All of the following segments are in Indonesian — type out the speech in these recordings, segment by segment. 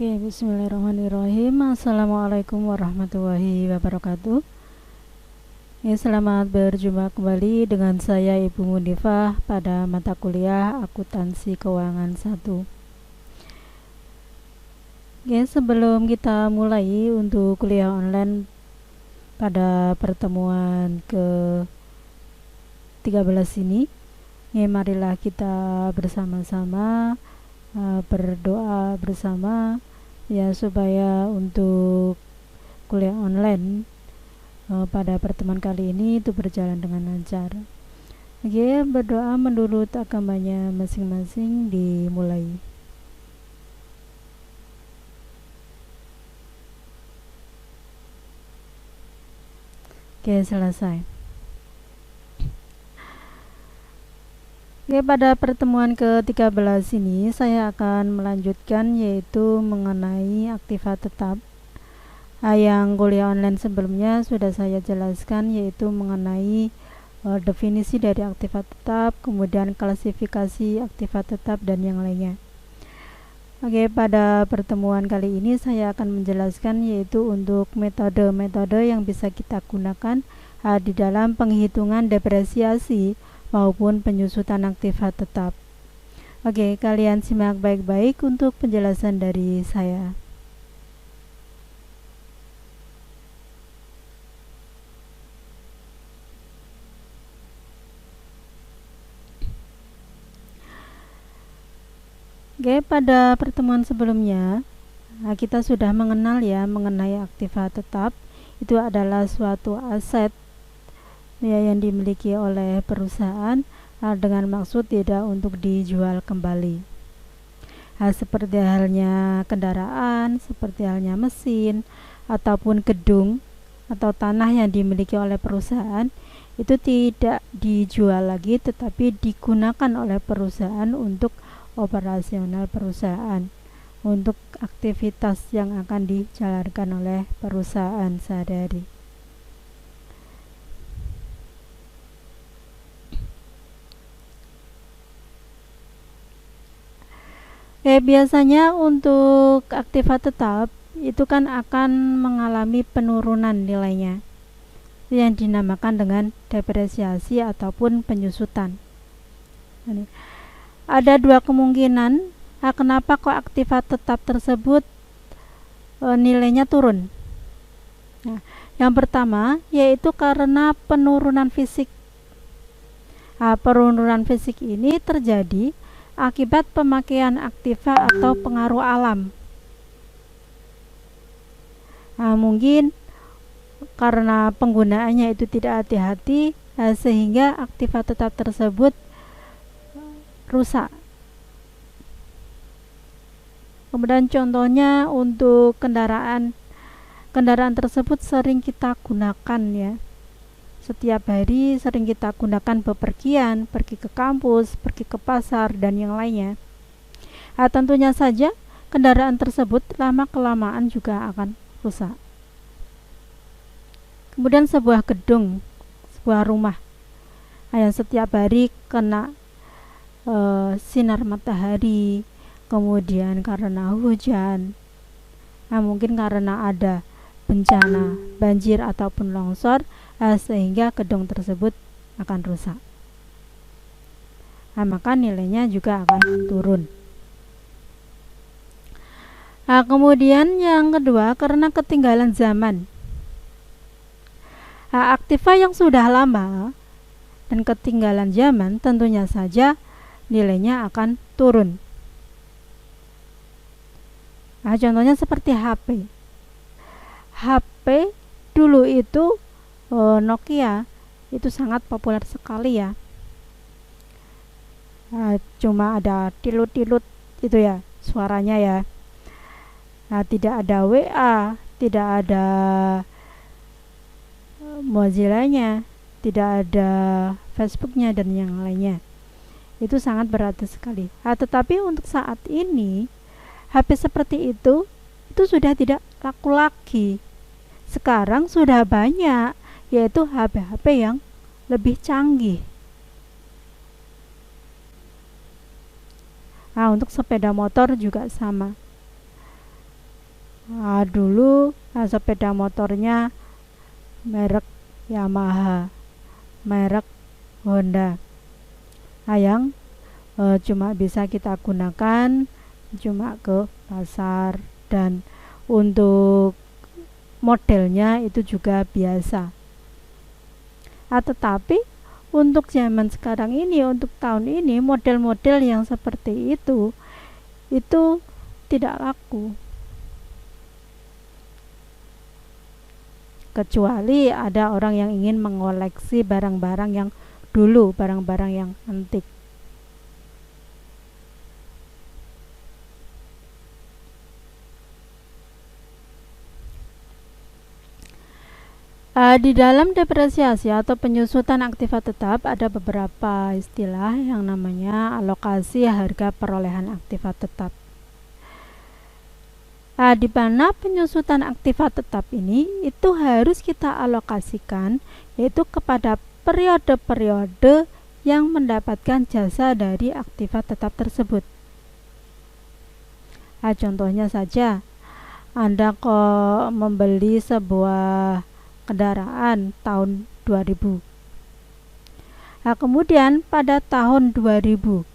Oke, bismillahirrahmanirrahim. Assalamualaikum warahmatullahi wabarakatuh. Ya, selamat berjumpa kembali dengan saya Ibu Munifah pada mata kuliah Akuntansi Keuangan 1. Ya, sebelum kita mulai untuk kuliah online pada pertemuan ke-13 ini, ya, marilah kita bersama-sama berdoa bersama ya, supaya untuk kuliah online pada pertemuan kali ini itu berjalan dengan lancar. Oke, berdoa menurut agamanya masing-masing dimulai. Oke, selesai. Oke, pada pertemuan ke-13 ini saya akan melanjutkan yaitu mengenai aktiva tetap. Yang kuliah online sebelumnya sudah saya jelaskan yaitu mengenai definisi dari aktiva tetap, kemudian klasifikasi aktiva tetap dan yang lainnya. Oke, pada pertemuan kali ini saya akan menjelaskan yaitu untuk metode-metode yang bisa kita gunakan di dalam penghitungan depresiasi maupun penyusutan aktiva tetap. Oke, kalian simak baik-baik untuk penjelasan dari saya. Oke, pada pertemuan sebelumnya kita sudah mengenal ya mengenai aktiva tetap. Itu adalah suatu aset ya, yang dimiliki oleh perusahaan dengan maksud tidak untuk dijual kembali. Seperti halnya kendaraan, seperti halnya mesin, ataupun gedung atau tanah yang dimiliki oleh perusahaan, itu tidak dijual lagi tetapi digunakan oleh perusahaan untuk operasional perusahaan, untuk aktivitas yang akan dijalankan oleh perusahaan sehari-hari. Biasanya untuk aktiva tetap itu kan akan mengalami penurunan nilainya yang dinamakan dengan depresiasi ataupun penyusutan. Ada dua kemungkinan kenapa kok aktiva tetap tersebut nilainya turun. Yang pertama yaitu karena penurunan fisik. Penurunan fisik ini terjadi akibat pemakaian aktiva atau pengaruh alam. Mungkin karena penggunaannya itu tidak hati-hati sehingga aktiva tetap tersebut rusak. Kemudian contohnya untuk kendaraan tersebut sering kita gunakan ya. Setiap hari sering kita gunakan bepergian, pergi ke kampus, pergi ke pasar, dan yang lainnya. Tentunya saja kendaraan tersebut lama-kelamaan juga akan rusak. Kemudian sebuah gedung, sebuah rumah yang setiap hari kena sinar matahari, kemudian karena hujan, mungkin karena ada bencana banjir ataupun longsor, sehingga gedung tersebut akan rusak. Maka nilainya juga akan turun. Kemudian yang kedua karena ketinggalan zaman. Aktiva yang sudah lama dan ketinggalan zaman tentunya saja nilainya akan turun. Contohnya seperti HP. HP dulu itu Nokia itu sangat populer sekali ya. Cuma ada tilut-tilut itu ya suaranya ya. Tidak ada WA, tidak ada Mozilla-nya, tidak ada Facebook-nya dan yang lainnya. Itu sangat berarti sekali. Tetapi untuk saat ini HP seperti itu sudah tidak laku lagi. Sekarang sudah banyak yaitu HP-HP yang lebih canggih. Untuk sepeda motor juga sama. Dulu sepeda motornya merek Yamaha, merek Honda, yang cuma bisa kita gunakan cuma ke pasar, dan untuk modelnya itu juga biasa. Tetapi untuk zaman sekarang ini, untuk tahun ini, model-model yang seperti itu tidak laku, kecuali ada orang yang ingin mengoleksi barang-barang yang dulu, barang-barang yang antik. Di dalam depresiasi atau penyusutan aktiva tetap ada beberapa istilah yang namanya alokasi harga perolehan aktiva tetap. Di mana penyusutan aktiva tetap ini itu harus kita alokasikan yaitu kepada periode-periode yang mendapatkan jasa dari aktiva tetap tersebut. Contohnya saja, Anda kok membeli sebuah kendaraan tahun 2000. Kemudian pada tahun 2010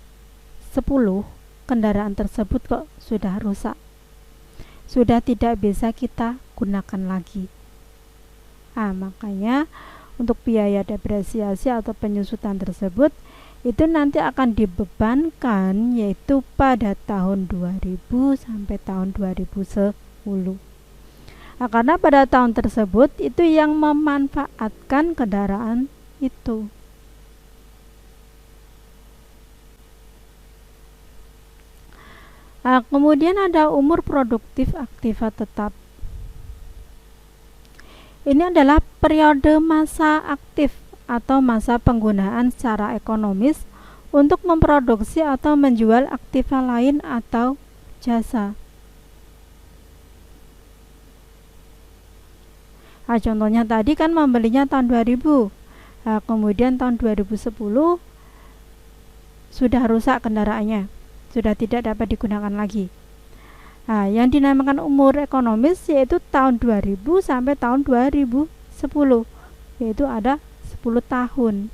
kendaraan tersebut kok sudah rusak, sudah tidak bisa kita gunakan lagi. Makanya untuk biaya depresiasi atau penyusutan tersebut itu nanti akan dibebankan yaitu pada tahun 2000 sampai tahun 2010. Karena pada tahun tersebut itu yang memanfaatkan kendaraan itu. Kemudian ada umur produktif aktiva tetap. Ini adalah periode masa aktif atau masa penggunaan secara ekonomis untuk memproduksi atau menjual aktiva lain atau jasa. Contohnya tadi kan membelinya tahun 2000, kemudian tahun 2010 sudah rusak kendaraannya, sudah tidak dapat digunakan lagi. Yang dinamakan umur ekonomis yaitu tahun 2000 sampai tahun 2010, yaitu ada 10 tahun,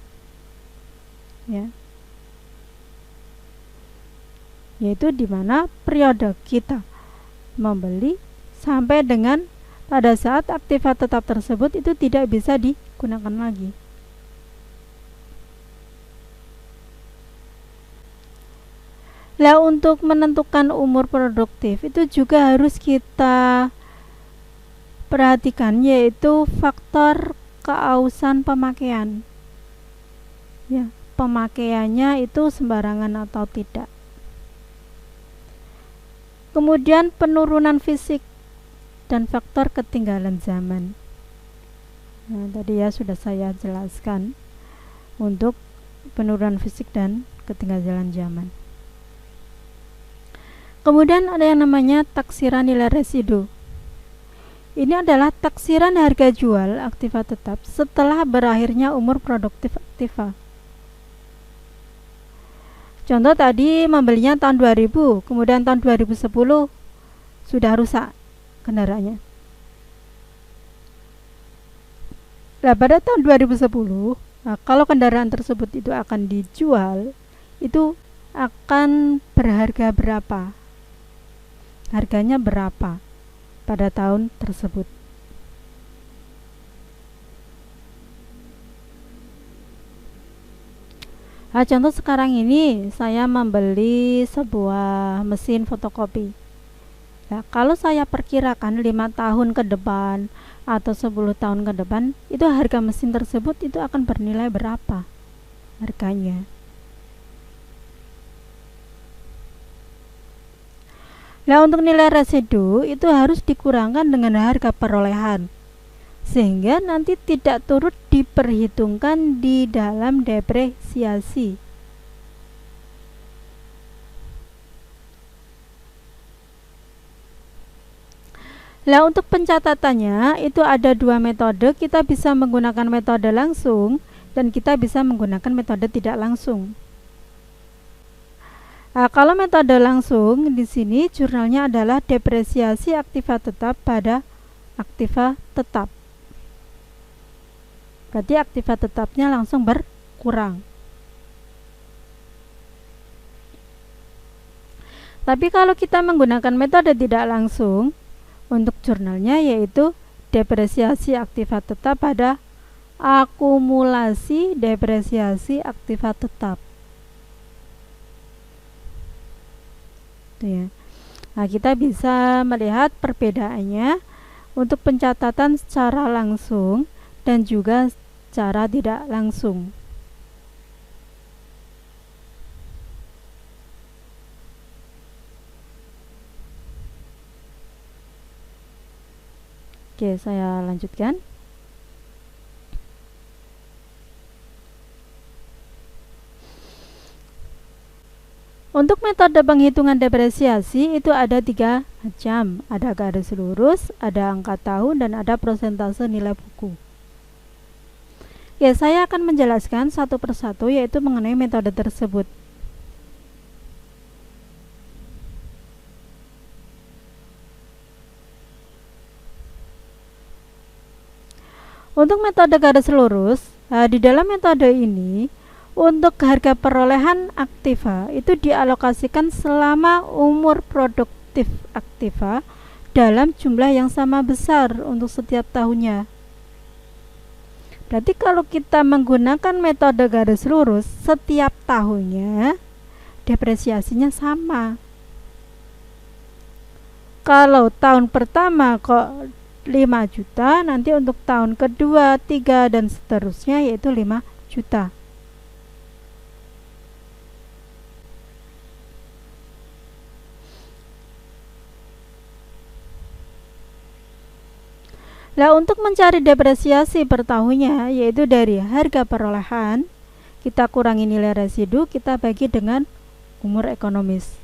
ya. Yaitu dimana periode kita membeli sampai dengan pada saat aktiva tetap tersebut itu tidak bisa digunakan lagi. Nah, untuk menentukan umur produktif itu juga harus kita perhatikan yaitu faktor keausan pemakaian. Ya, pemakaiannya itu sembarangan atau tidak. Kemudian penurunan fisik dan faktor ketinggalan zaman. Tadi ya sudah saya jelaskan untuk penurunan fisik dan ketinggalan zaman. Kemudian ada yang namanya taksiran nilai residu. Ini adalah taksiran harga jual aktiva tetap setelah berakhirnya umur produktif aktiva. Contoh tadi membelinya tahun 2000, kemudian tahun 2010 sudah rusak kendaraannya. Nah, pada tahun 2010, kalau kendaraan tersebut itu akan dijual, itu akan berharga berapa? Harganya berapa pada tahun tersebut? Contoh sekarang ini saya membeli sebuah mesin fotokopi. Kalau saya perkirakan 5 tahun ke depan atau 10 tahun ke depan, itu harga mesin tersebut itu akan bernilai berapa harganya. Nah, untuk nilai residu itu harus dikurangkan dengan harga perolehan, sehingga nanti tidak turut diperhitungkan di dalam depresiasi. Nah, untuk pencatatannya itu ada 2 metode. Kita bisa menggunakan metode langsung dan kita bisa menggunakan metode tidak langsung. Kalau metode langsung di sini jurnalnya adalah depresiasi aktiva tetap pada aktiva tetap. Berarti aktiva tetapnya langsung berkurang. Tapi kalau kita menggunakan metode tidak langsung untuk jurnalnya, yaitu depresiasi aktiva tetap pada akumulasi depresiasi aktiva tetap. Itu ya. Nah, kita bisa melihat perbedaannya untuk pencatatan secara langsung dan juga secara tidak langsung. Oke, saya lanjutkan. Untuk metode penghitungan depresiasi itu ada 3 macam. Ada garis lurus, ada angka tahun, dan ada persentase nilai buku. Ya, saya akan menjelaskan satu persatu yaitu mengenai metode tersebut. Untuk metode garis lurus, di dalam metode ini untuk harga perolehan aktiva itu dialokasikan selama umur produktif aktiva dalam jumlah yang sama besar untuk setiap tahunnya. Berarti kalau kita menggunakan metode garis lurus, setiap tahunnya depresiasinya sama. Kalau tahun pertama kok 5 juta, nanti untuk tahun kedua, 3, dan seterusnya yaitu 5 juta. Nah, untuk mencari depresiasi per tahunnya, yaitu dari harga perolehan, kita kurangi nilai residu, kita bagi dengan umur ekonomis.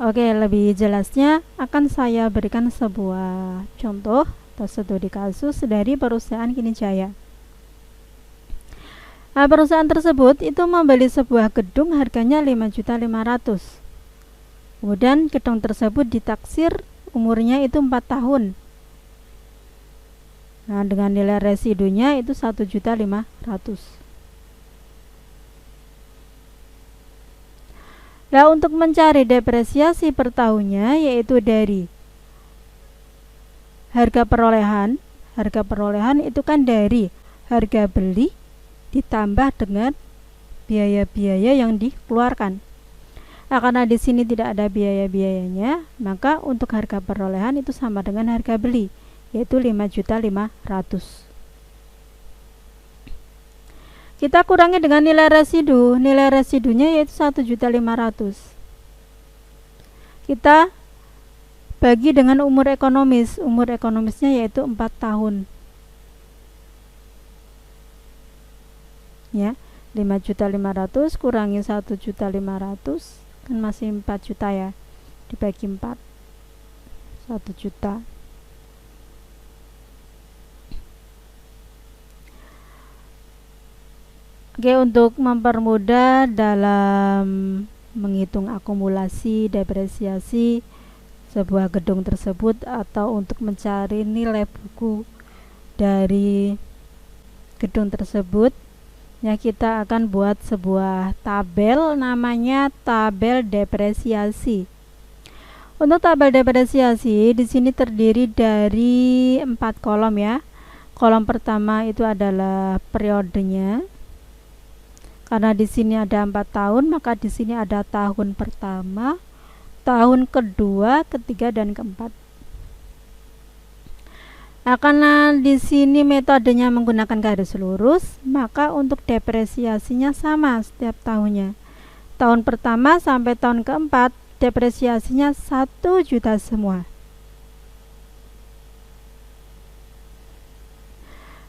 Oke, lebih jelasnya akan saya berikan sebuah contoh atau studi kasus dari perusahaan Kinijaya. Nah, perusahaan tersebut itu membeli sebuah gedung harganya 5.500.000. Kemudian gedung tersebut ditaksir umurnya itu 4 tahun. Nah, dengan nilai residunya itu 1.500.000. Nah, untuk mencari depresiasi per tahunnya yaitu dari harga perolehan. Harga perolehan itu kan dari harga beli ditambah dengan biaya-biaya yang dikeluarkan. Nah, karena di sini tidak ada biaya-biayanya, maka untuk harga perolehan itu sama dengan harga beli, yaitu 5.500.000. Kita kurangi dengan nilai residu. Nilai residunya yaitu 1.500.000. Kita bagi dengan umur ekonomis. Umur ekonomisnya yaitu 4 tahun. Ya, 5.500.000 kurangi 1.500.000 kan masih 4 juta ya, dibagi 4, 1 juta. Oke, untuk mempermudah dalam menghitung akumulasi depresiasi sebuah gedung tersebut atau untuk mencari nilai buku dari gedung tersebut, ya, kita akan buat sebuah tabel namanya tabel depresiasi. Untuk tabel depresiasi di sini terdiri dari 4 kolom ya. Kolom pertama itu adalah periodenya. Karena di sini ada 4 tahun, maka di sini ada tahun pertama, tahun kedua, ketiga, dan keempat. Nah, karena di sini metodenya menggunakan garis lurus, maka untuk depresiasinya sama setiap tahunnya. Tahun pertama sampai tahun keempat, depresiasinya 1 juta semua.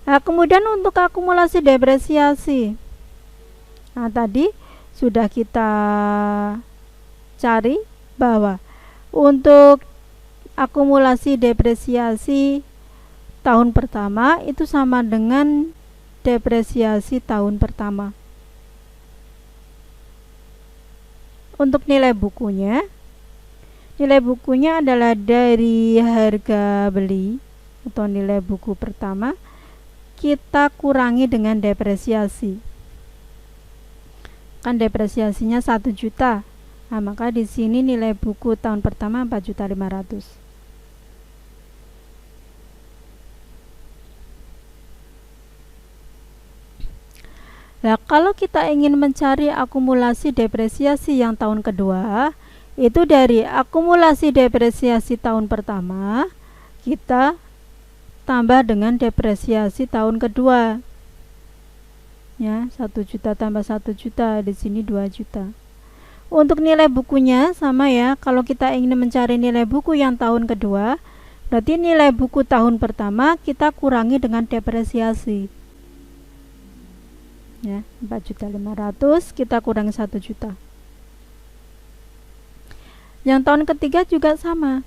Nah, kemudian untuk akumulasi depresiasi, nah tadi sudah kita cari bahwa untuk akumulasi depresiasi tahun pertama itu sama dengan depresiasi tahun pertama. Untuk nilai bukunya adalah dari harga beli atau nilai buku pertama kita kurangi dengan depresiasi. Kan depresiasinya 1 juta. Nah, maka di sini nilai buku tahun pertama 4.500.000. Nah, kalau kita ingin mencari akumulasi depresiasi yang tahun kedua, itu dari akumulasi depresiasi tahun pertama kita tambah dengan depresiasi tahun kedua. Ya, 1 juta tambah 1 juta, di sini 2 juta. Untuk nilai bukunya sama ya, kalau kita ingin mencari nilai buku yang tahun kedua, berarti nilai buku tahun pertama kita kurangi dengan depresiasi. Ya, 4.500.000 kita kurangi 1 juta. Yang tahun ketiga juga sama.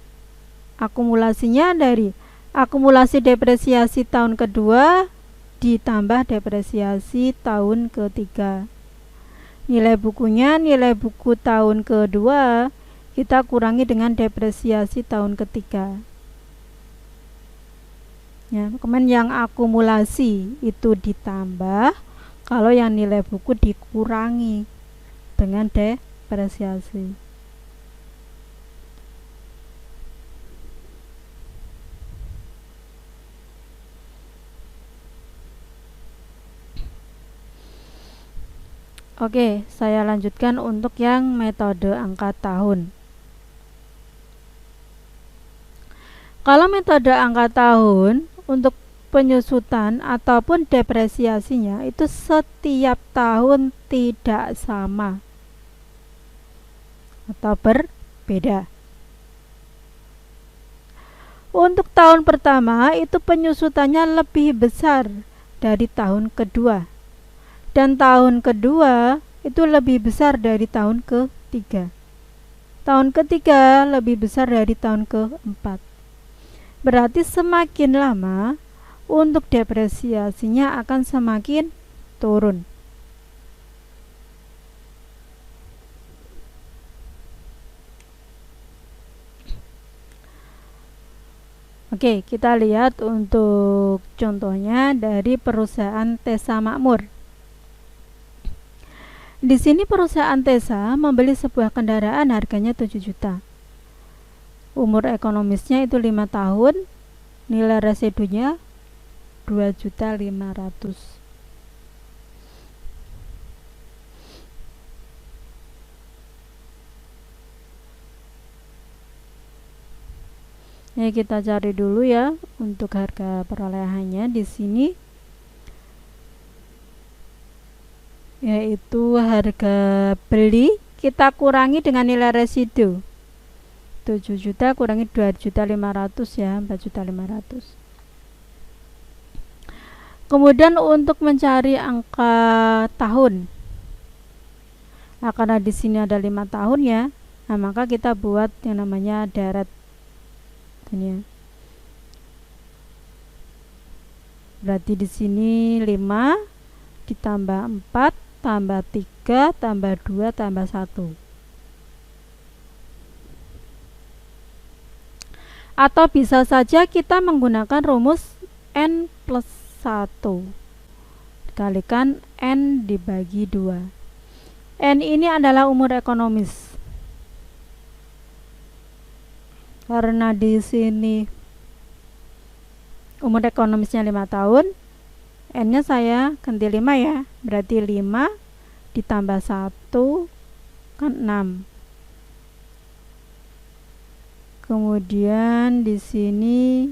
Akumulasinya dari akumulasi depresiasi tahun kedua ditambah depresiasi tahun ketiga. Nilai bukunya, nilai buku tahun kedua kita kurangi dengan depresiasi tahun ketiga. Ya, kemudian yang akumulasi itu ditambah, kalau yang nilai buku dikurangi dengan depresiasi. Oke, saya lanjutkan untuk yang metode angka tahun. Kalau metode angka tahun untuk penyusutan ataupun depresiasinya itu setiap tahun tidak sama atau berbeda. Untuk tahun pertama itu penyusutannya lebih besar dari tahun kedua, dan tahun kedua itu lebih besar dari tahun ketiga. Tahun ketiga lebih besar dari tahun keempat. Berarti semakin lama untuk depresiasinya akan semakin turun. Oke, kita lihat untuk contohnya dari perusahaan Tesa Makmur. Di sini perusahaan Tesa membeli sebuah kendaraan harganya 7 juta. Umur ekonomisnya itu 5 tahun, nilai residunya 2.500.000. Ya, kita cari dulu ya untuk harga perolehannya di sini, yaitu harga beli kita kurangi dengan nilai residu 7 juta kurangi 2.500.000 ya, 4.500.000. Kemudian untuk mencari angka tahun, nah, karena di sini ada 5 tahun ya, nah maka kita buat yang namanya deret ini ya. Berarti di sini 5 ditambah 4 tambah 3 tambah 2 tambah 1. Atau bisa saja kita menggunakan rumus N plus 1 dikalikan N dibagi 2. N ini adalah umur ekonomis. Karena di sini umur ekonomisnya 5 tahun, N-nya saya ganti 5 ya. Berarti 5 ditambah 1 kan 6. Kemudian di sini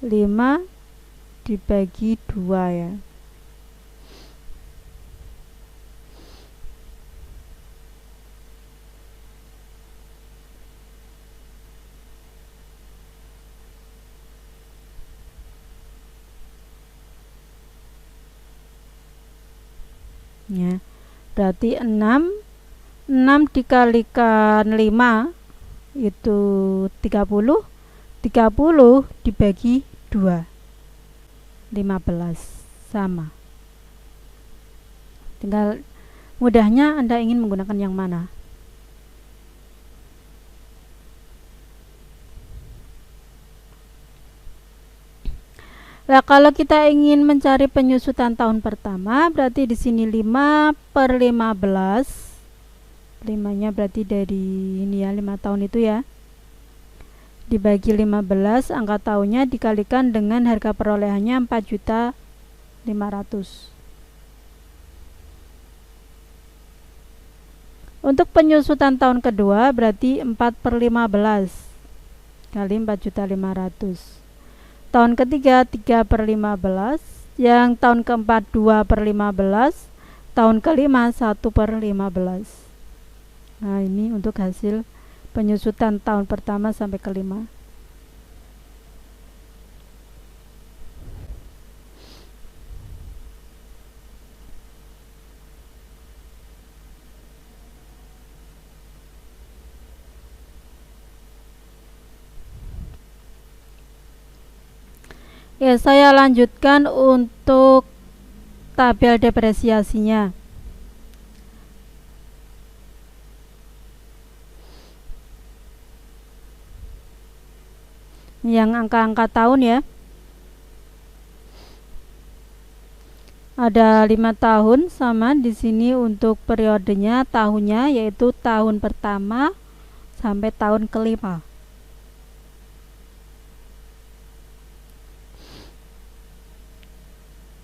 5 dibagi 2 ya. Ya, berarti 6 dikalikan 5 itu 30 dibagi 2 sama. Tinggal mudahnya Anda ingin menggunakan yang mana. Nah, kalau kita ingin mencari penyusutan tahun pertama, berarti di sini 5/15. 5-nya berarti dari ini ya, 5 tahun itu ya. Dibagi 15, angka tahunnya dikalikan dengan harga perolehannya 4.500.000. Untuk penyusutan tahun kedua berarti 4/15 kali 4.500.000. Tahun ketiga 3/15, yang tahun keempat 2/15, tahun kelima 1/15. Nah, ini untuk hasil penyusutan tahun pertama sampai kelima. Ya, saya lanjutkan untuk tabel depresiasinya. Yang angka-angka tahun ya. Ada 5 tahun sama di sini untuk periodenya, tahunnya yaitu tahun pertama sampai tahun kelima.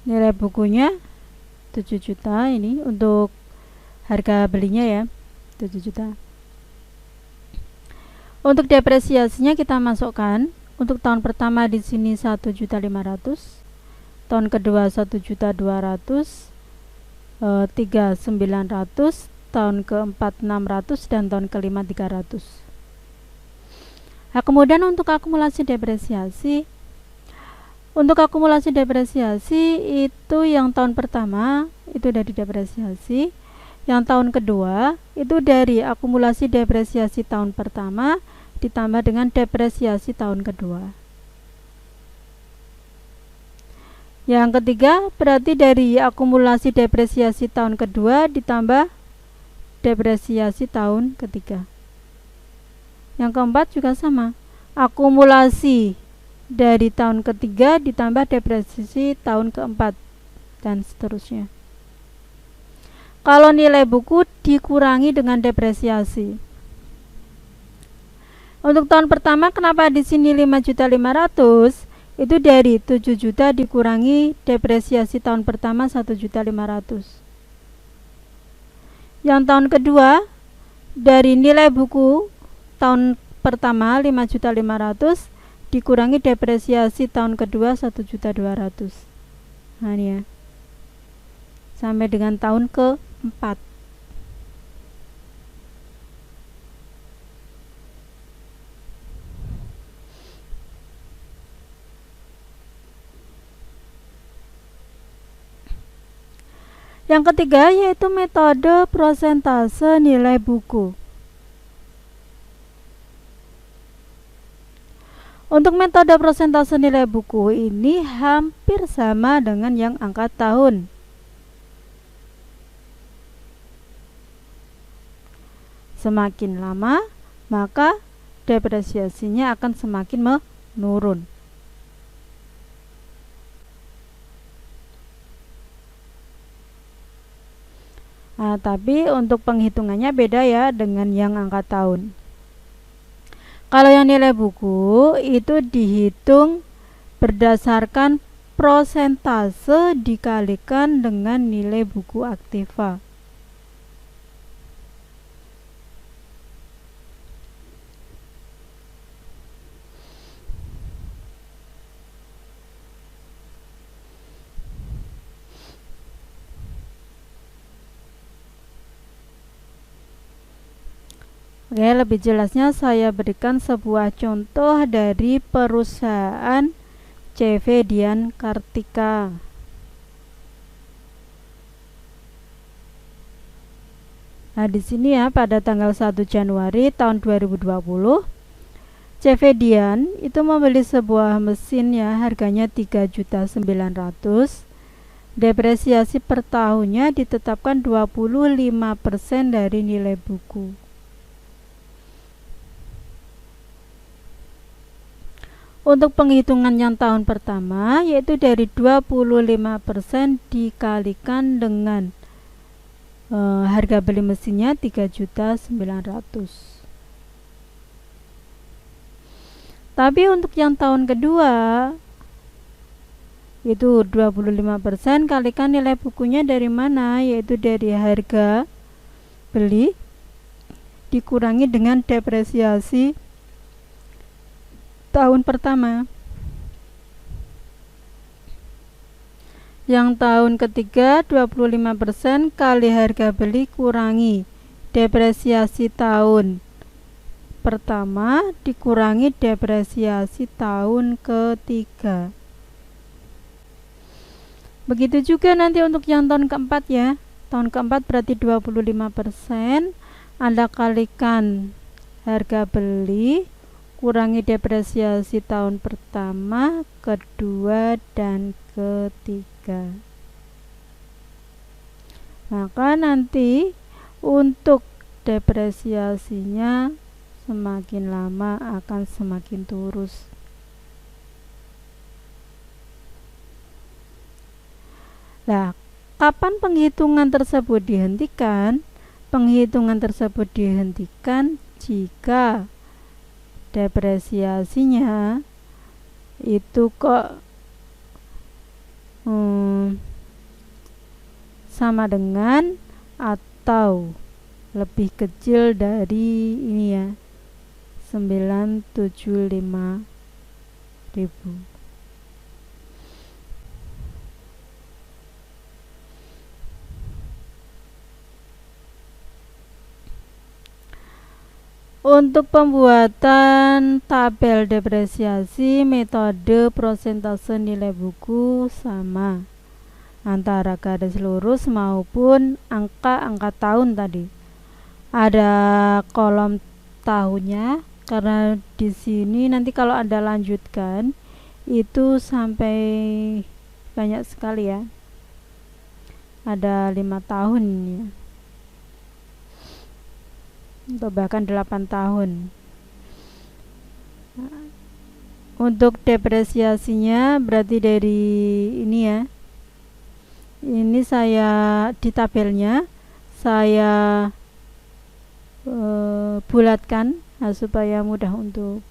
Nilai bukunya 7 juta, ini untuk harga belinya ya, 7 juta. Untuk depresiasinya kita masukkan. Untuk tahun pertama di sini 1.500.000, tahun kedua 1.200.000, 3 900, tahun keempat 600, dan tahun kelima 300. Nah, kemudian untuk akumulasi depresiasi. Untuk akumulasi depresiasi itu yang tahun pertama itu dari depresiasi, yang tahun kedua itu dari akumulasi depresiasi tahun pertama ditambah dengan depresiasi tahun kedua. Yang ketiga berarti dari akumulasi depresiasi tahun kedua ditambah depresiasi tahun ketiga. Yang keempat juga sama, akumulasi dari tahun ketiga ditambah depresiasi tahun keempat, dan seterusnya. Kalau nilai buku dikurangi dengan depresiasi. Untuk tahun pertama kenapa di sini 5.500.000? Itu dari 7 juta dikurangi depresiasi tahun pertama 1.500.000. Yang tahun kedua dari nilai buku tahun pertama 5.500.000 dikurangi depresiasi tahun kedua 1.200.000. Nah, ini ya. Sampai dengan tahun keempat. Yang ketiga yaitu metode prosentase nilai buku. Untuk metode prosentase nilai buku ini hampir sama dengan yang angka tahun. Semakin lama, maka depresiasinya akan semakin menurun. Nah, tapi untuk penghitungannya beda ya dengan yang angka tahun. Kalau yang nilai buku itu dihitung berdasarkan prosentase dikalikan dengan nilai buku aktiva. Oke, lebih jelasnya saya berikan sebuah contoh dari perusahaan CV Dian Kartika. Nah, di sini ya pada tanggal 1 Januari tahun 2020 CV Dian itu membeli sebuah mesin ya, harganya 3.900.000. Depresiasi per tahunnya ditetapkan 25% dari nilai buku. Untuk penghitungan yang tahun pertama, yaitu dari 25% dikalikan dengan harga beli mesinnya 3.900.000. Tapi untuk yang tahun kedua, itu 25% kalikan nilai bukunya dari mana, yaitu dari harga beli dikurangi dengan depresiasi tahun pertama. Yang tahun ketiga 25% kali harga beli kurangi depresiasi tahun pertama dikurangi depresiasi tahun ketiga. Begitu juga nanti untuk yang tahun keempat ya. Tahun keempat berarti 25%, Anda kalikan harga beli kurangi depresiasi tahun pertama, kedua, dan ketiga. Maka nanti untuk depresiasinya semakin lama akan semakin turun. Nah, kapan penghitungan tersebut dihentikan? Penghitungan tersebut dihentikan jika depresiasinya itu kok sama dengan atau lebih kecil dari ini ya, 975.000. Untuk pembuatan tabel depresiasi, metode prosentase nilai buku sama antara garis lurus maupun angka tahun tadi. Ada kolom tahunnya karena di sini nanti kalau Anda lanjutkan itu sampai banyak sekali ya. Ada 5 tahun ya. Atau bahkan 8 tahun. Untuk depresiasinya berarti dari ini ya, ini saya di tabelnya saya bulatkan supaya mudah untuk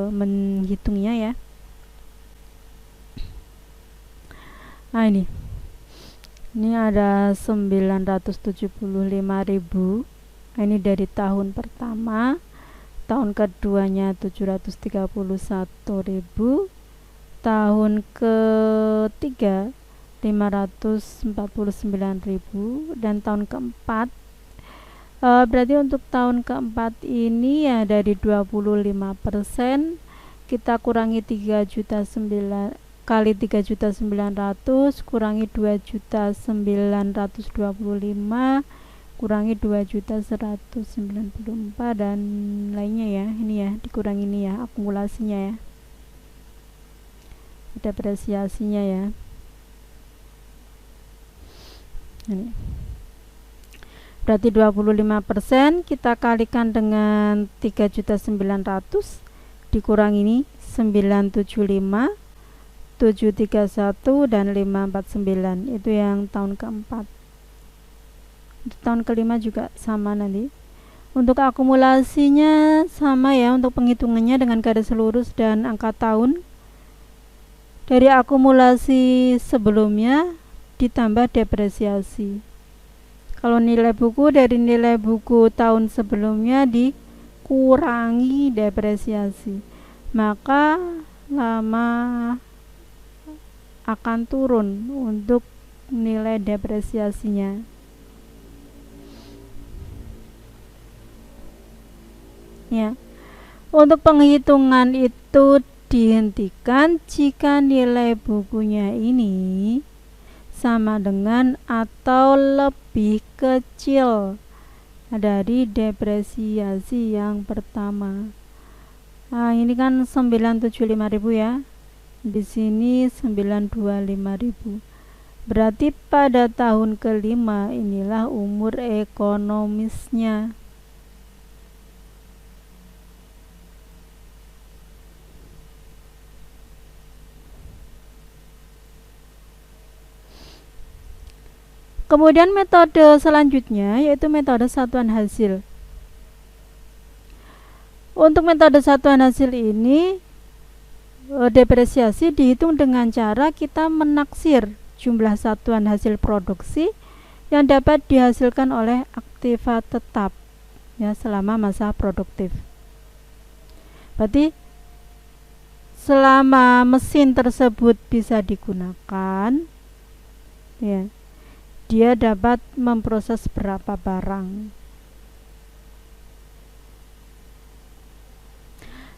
menghitungnya ya. Nah ini ada 975.000. Ini dari tahun pertama. Tahun keduanya 731.000. Tahun ketiga 549.000. Dan tahun keempat berarti untuk tahun keempat ini ya dari 25% kita kurangi 3.900.000 kali 3.900.000 kurangi 2.925.000 kurangi 2.194 dan lainnya ya. Ini ya dikurangi ini ya akumulasinya ya, depresiasinya ya. Ini berarti 25% kita kalikan dengan 3.900.000 dikurangi ini 975, 731 dan 549. Itu yang tahun keempat. Untuk tahun kelima juga sama nanti. Untuk akumulasinya sama ya, untuk penghitungannya dengan garis lurus dan angka tahun. Dari akumulasi sebelumnya ditambah depresiasi. Kalau nilai buku dari nilai buku tahun sebelumnya dikurangi depresiasi, maka lama akan turun untuk nilai depresiasinya. Ya. Untuk penghitungan itu dihentikan jika nilai bukunya ini sama dengan atau lebih kecil dari depresiasi yang pertama. Nah, ini kan 975.000 ya. Di sini 925.000. Berarti pada tahun kelima inilah umur ekonomisnya. Kemudian metode selanjutnya yaitu metode satuan hasil. Untuk metode satuan hasil ini, depresiasi dihitung dengan cara kita menaksir jumlah satuan hasil produksi yang dapat dihasilkan oleh aktiva tetap ya selama masa produktif. Berarti selama mesin tersebut bisa digunakan ya, dia dapat memproses berapa barang.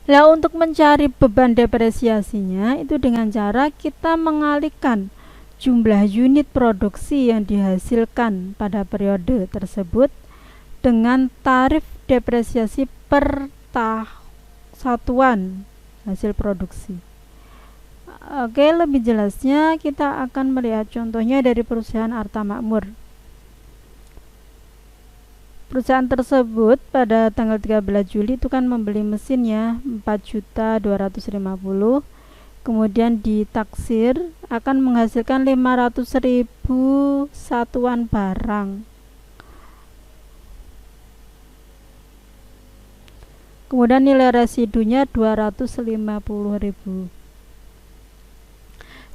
Nah, untuk mencari beban depresiasinya itu dengan cara kita mengalihkan jumlah unit produksi yang dihasilkan pada periode tersebut dengan tarif depresiasi per satuan hasil produksi. Oke, lebih jelasnya kita akan melihat contohnya dari perusahaan Arta Makmur. Perusahaan tersebut pada tanggal 13 Juli itu kan membeli mesinnya 4.250.000, kemudian ditaksir akan menghasilkan 500.000 satuan barang. Kemudian nilai residunya 250.000.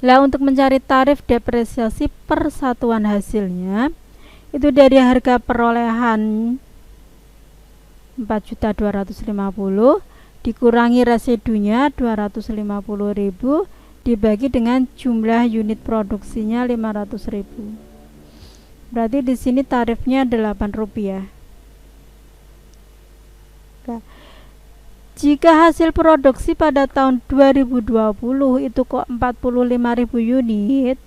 Nah, untuk mencari tarif depresiasi per satuan hasilnya itu dari harga perolehan 4.250.000 dikurangi residunya 250.000 dibagi dengan jumlah unit produksinya 500.000. Berarti di sini tarifnya Rp8. Nah, jika hasil produksi pada tahun 2020 itu kok 45.000 unit,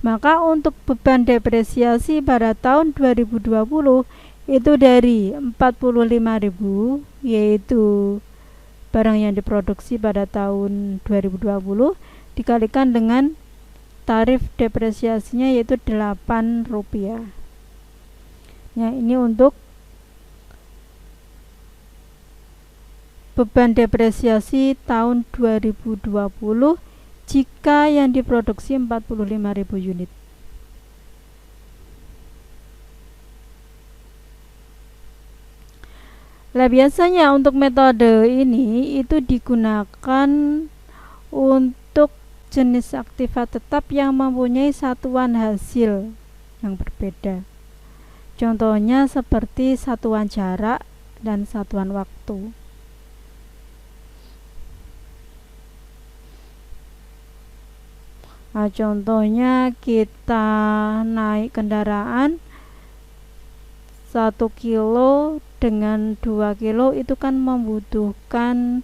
maka untuk beban depresiasi pada tahun 2020 itu dari 45.000, yaitu barang yang diproduksi pada tahun 2020 dikalikan dengan tarif depresiasinya yaitu Rp8. Ya, ini untuk beban depresiasi tahun 2020 jika yang diproduksi 45.000 unit. Nah, biasanya untuk metode ini itu digunakan untuk jenis aktiva tetap yang mempunyai satuan hasil yang berbeda. Contohnya seperti satuan jarak dan satuan waktu. Nah, contohnya kita naik kendaraan 1 kilo dengan 2 kilo itu kan membutuhkan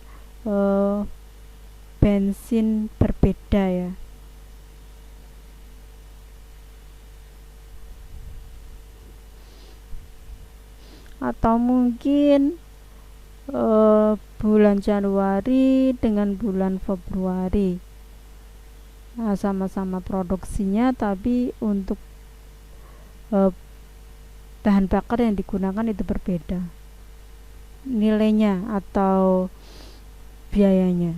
bensin berbeda ya. Atau mungkin bulan Januari dengan bulan Februari. Nah, sama-sama produksinya tapi untuk bahan bakar yang digunakan itu berbeda nilainya atau biayanya.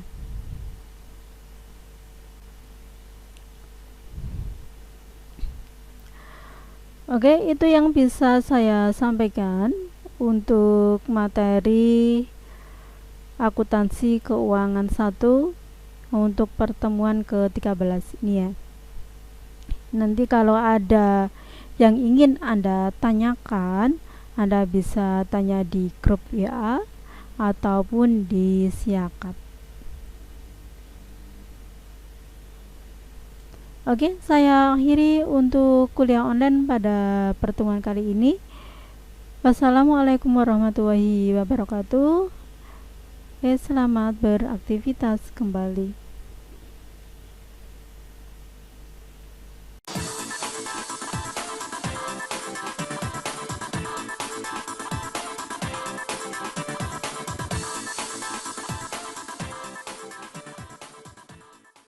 Oke, itu yang bisa saya sampaikan untuk materi akuntansi keuangan 1 untuk pertemuan ke-13 ini ya. Nanti kalau ada yang ingin Anda tanyakan, Anda bisa tanya di grup WA ataupun di Siakap. Oke, saya akhiri untuk kuliah online pada pertemuan kali ini. Wassalamualaikum warahmatullahi wabarakatuh. Selamat beraktivitas kembali.